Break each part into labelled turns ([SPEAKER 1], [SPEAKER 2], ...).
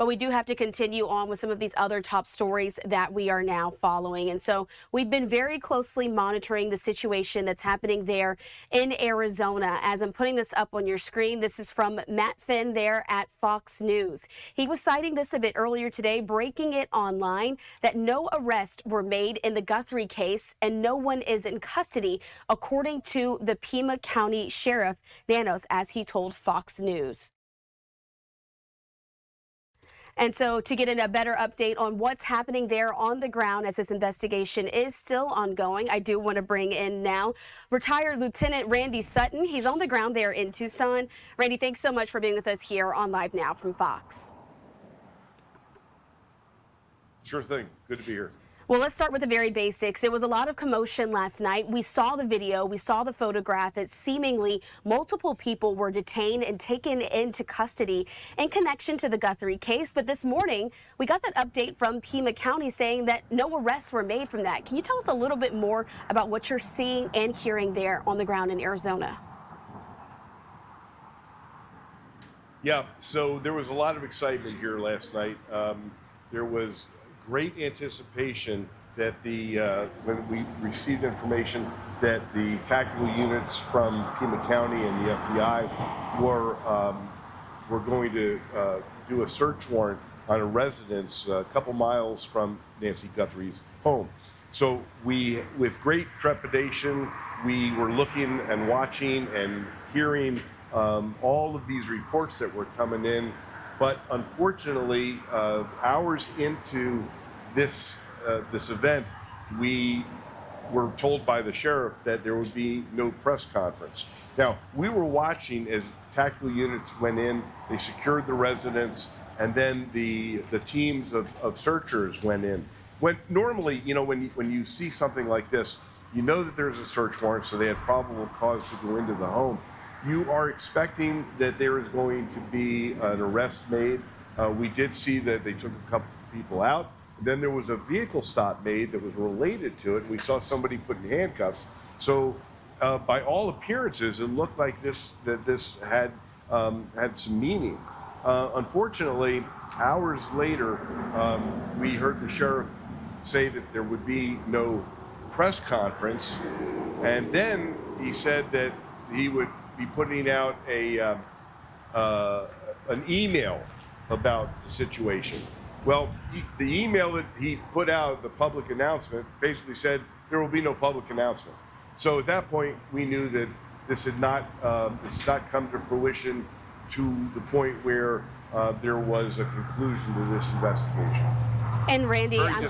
[SPEAKER 1] But we do have to continue on with some of these other top stories that we are now following. And so we've been very closely monitoring the situation that's happening there in Arizona. As I'm putting this up on your screen, this is from Matt Finn there at Fox News. He was citing this a bit earlier today, breaking it online that no arrests were made in the Guthrie case and no one is in custody, according to the Pima County Sheriff, Nanos, as he told Fox News. And so to get a better update on what's happening there on the ground as this investigation is still ongoing, I do want to bring in now retired Lieutenant Randy Sutton. He's on the ground there in Tucson. Randy, thanks so much for being with us here on Live Now from Fox.
[SPEAKER 2] Sure thing. Good to be here.
[SPEAKER 1] Well, let's start with the very basics. It was a lot of commotion last night. We saw the video, we saw the photograph. It seemingly multiple people were detained and taken into custody in connection to the Guthrie case. But this morning, we got that update from Pima County saying that no arrests were made from that. Can you tell us a little bit more about what you're seeing and hearing there on the ground in Arizona?
[SPEAKER 2] Yeah, so there was a lot of excitement here last night. There was great anticipation that when we received information that the tactical units from Pima County and the FBI were going to do a search warrant on a residence a couple miles from Nancy Guthrie's home. So we, with great trepidation, we were looking and watching and hearing all of these reports that were coming in. But unfortunately, hours into this event, we were told by the sheriff that there would be no press conference. Now, we were watching as tactical units went in, they secured the residence, and then the teams of searchers went in. When normally, you know, when you see something like this, you know that there's a search warrant, so they had probable cause to go into the home. You are expecting that there is going to be an arrest made. We did see that they took a couple people out. Then there was a vehicle stop made that was related to it. We saw somebody put in handcuffs. So by all appearances, it looked like this had some meaning. Unfortunately, hours later, we heard the sheriff say that there would be no press conference. And then he said that he would be putting out an email about the situation. Well, the email that he put out, the public announcement, basically said there will be no public announcement. So at that point, we knew that this had not come to fruition to the point where there was a conclusion to this investigation.
[SPEAKER 1] And Randy, I'm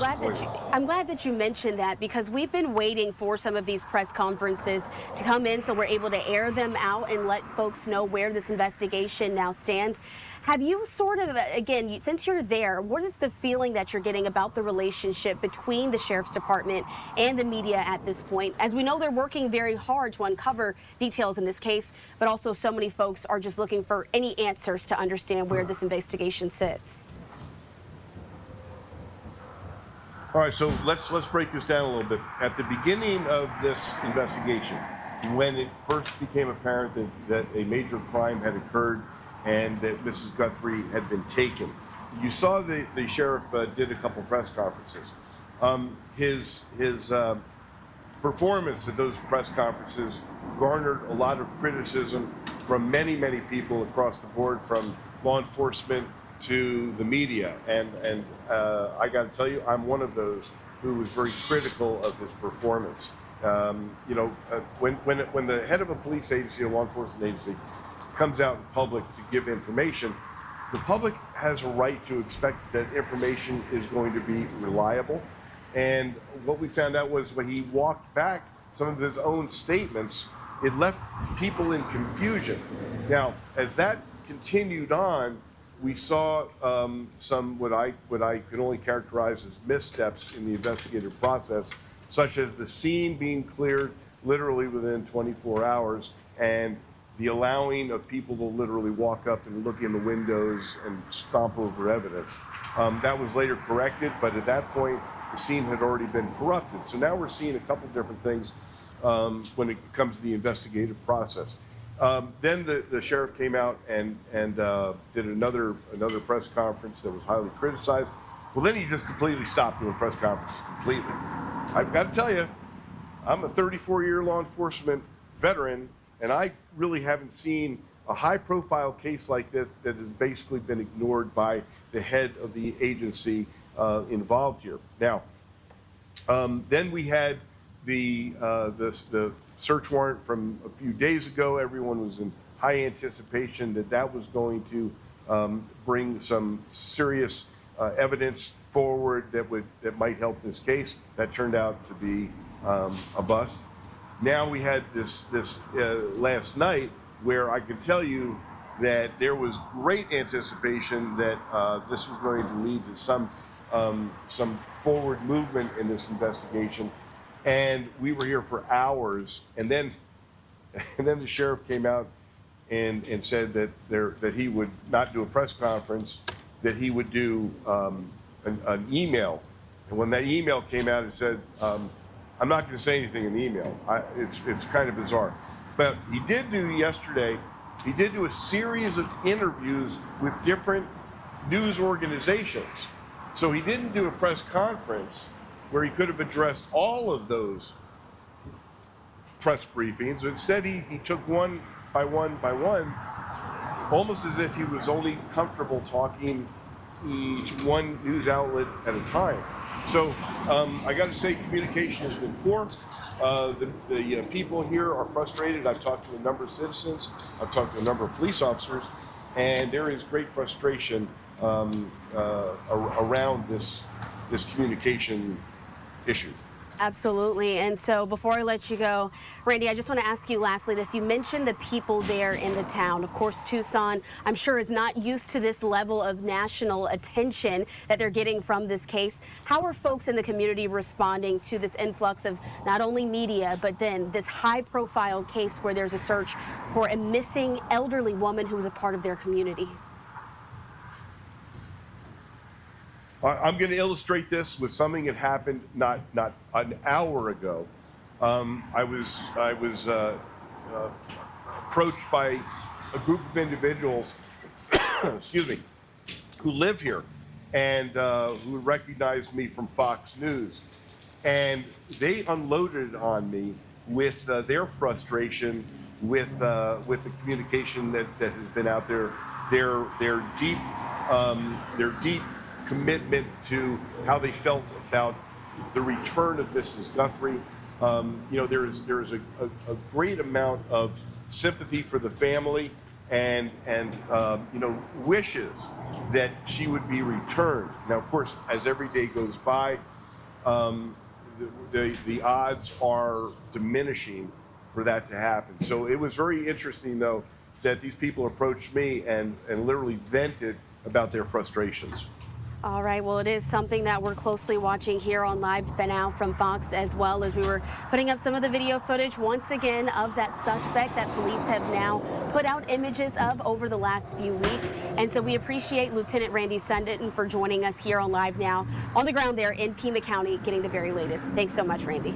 [SPEAKER 1] glad that you mentioned that, because we've been waiting for some of these press conferences to come in so we're able to air them out and let folks know where this investigation now stands. Have you sort of, again, since you're there, what is the feeling that you're getting about the relationship between the Sheriff's Department and the media at this point? As we know, they're working very hard to uncover details in this case, but also so many folks are just looking for any answers to understand where this investigation sits.
[SPEAKER 2] All right, so let's break this down a little bit. At the beginning of this investigation, when it first became apparent that a major crime had occurred and that Mrs. Guthrie had been taken, you saw the sheriff did a couple press conferences. His performance at those press conferences garnered a lot of criticism from many people across the board, from law enforcement to the media, and I got to tell you, I'm one of those who was very critical of his performance. You know, when the head of a police agency, a law enforcement agency, comes out in public to give information, the public has a right to expect that information is going to be reliable. And what we found out was when he walked back some of his own statements, it left people in confusion. Now, as that continued on, we saw some what I can only characterize as missteps in the investigative process, such as the scene being cleared literally within 24 hours and the allowing of people to literally walk up and look in the windows and stomp over evidence. That was later corrected, but at that point, the scene had already been corrupted. So now we're seeing a couple different things when it comes to the investigative process. Then the sheriff came out and did another press conference that was highly criticized. Well, then he just completely stopped doing press conferences completely. I've got to tell you, I'm a 34-year law enforcement veteran, and I really haven't seen a high-profile case like this that has basically been ignored by the head of the agency involved here. Now, then we had the search warrant from a few days ago. Everyone was in high anticipation that that was going to bring some serious evidence forward that might help this case. That turned out to be a bust. Now we had this last night where I can tell you that there was great anticipation that this was going to lead to some forward movement in this investigation, and we were here for hours, and then the sheriff came out and said that he would not do a press conference, that he would do an email. And when that email came out, it said, I'm not going to say anything in the email. It's kind of bizarre. But he did do yesterday, he did do a series of interviews with different news organizations. So he didn't do a press conference where he could have addressed all of those press briefings. Instead, he took one by one, almost as if he was only comfortable talking to one news outlet at a time. So I got to say, communication has been poor. The people here are frustrated. I've talked to a number of citizens. I've talked to a number of police officers, and there is great frustration around this communication issue.
[SPEAKER 1] Absolutely. And so before I let you go, Randy, I just want to ask you lastly this. You mentioned the people there in the town. Of course, Tucson, I'm sure, is not used to this level of national attention that they're getting from this case. How are folks in the community responding to this influx of not only media, but then this high-profile case where there's a search for a missing elderly woman who was a part of their community?
[SPEAKER 2] I'm going to illustrate this with something that happened not an hour ago. I was approached by a group of individuals, excuse me, who live here and who recognized me from Fox News, and they unloaded on me with their frustration with the communication that has been out there, their deep commitment to how they felt about the return of Mrs. Guthrie. There is a great amount of sympathy for the family and wishes that she would be returned. Now, of course, as every day goes by, the odds are diminishing for that to happen. So it was very interesting, though, that these people approached me and literally vented about their frustrations.
[SPEAKER 1] All right, well, it is something that we're closely watching here on LiveNOW from Fox, as well as we were putting up some of the video footage once again of that suspect that police have now put out images of over the last few weeks. And so we appreciate Lieutenant Randy Sutton for joining us here on LiveNOW on the ground there in Pima County, getting the very latest. Thanks so much, Randy.